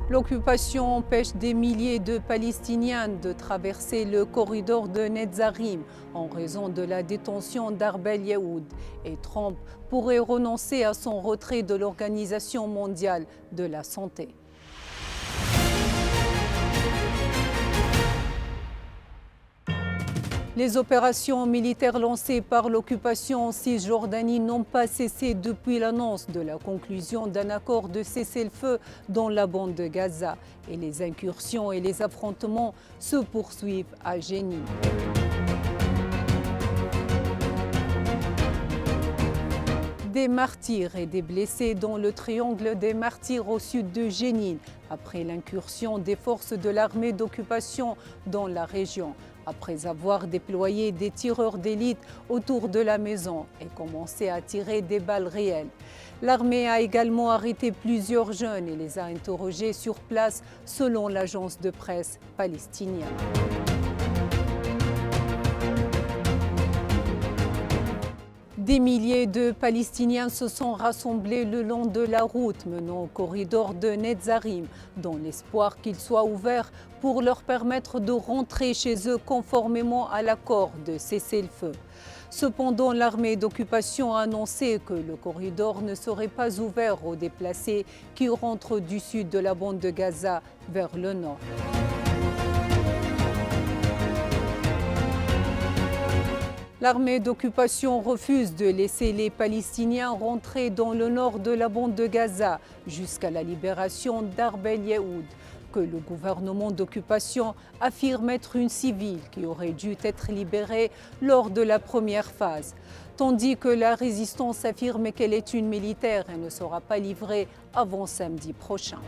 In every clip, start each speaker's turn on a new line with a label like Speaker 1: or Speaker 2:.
Speaker 1: L'occupation empêche des milliers de Palestiniens de traverser le corridor de Netzarim en raison de la détention d'Arbel Yaoud et Trump pourrait renoncer à son retrait de l'Organisation mondiale de la santé. Les opérations militaires lancées par l'occupation en Cisjordanie n'ont pas cessé depuis l'annonce de la conclusion d'un accord de cessez-le-feu dans la bande de Gaza. Et les incursions et les affrontements se poursuivent à Jenin. Des martyrs et des blessés dans le triangle des martyrs au sud de Jenin, après l'incursion des forces de l'armée d'occupation dans la région, après avoir déployé des tireurs d'élite autour de la maison et commencé à tirer des balles réelles. L'armée a également arrêté plusieurs jeunes et les a interrogés sur place, selon l'agence de presse palestinienne. Des milliers de Palestiniens se sont rassemblés le long de la route menant au corridor de Netzarim, dans l'espoir qu'il soit ouvert pour leur permettre de rentrer chez eux conformément à l'accord de cessez-le-feu. Cependant, l'armée d'occupation a annoncé que le corridor ne serait pas ouvert aux déplacés qui rentrent du sud de la bande de Gaza vers le nord. L'armée d'occupation refuse de laisser les Palestiniens rentrer dans le nord de la bande de Gaza jusqu'à la libération d'Arbel Yaoud, que le gouvernement d'occupation affirme être une civile qui aurait dû être libérée lors de la première phase, tandis que la résistance affirme qu'elle est une militaire et ne sera pas livrée avant samedi prochain.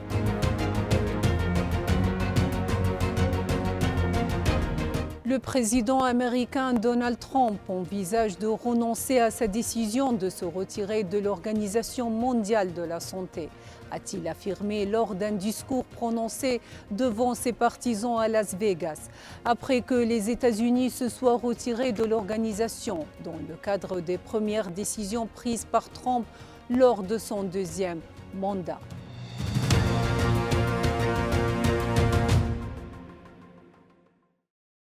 Speaker 1: Le président américain Donald Trump envisage de renoncer à sa décision de se retirer de l'Organisation mondiale de la santé, a-t-il affirmé lors d'un discours prononcé devant ses partisans à Las Vegas, après que les États-Unis se soient retirés de l'organisation dans le cadre des premières décisions prises par Trump lors de son deuxième mandat.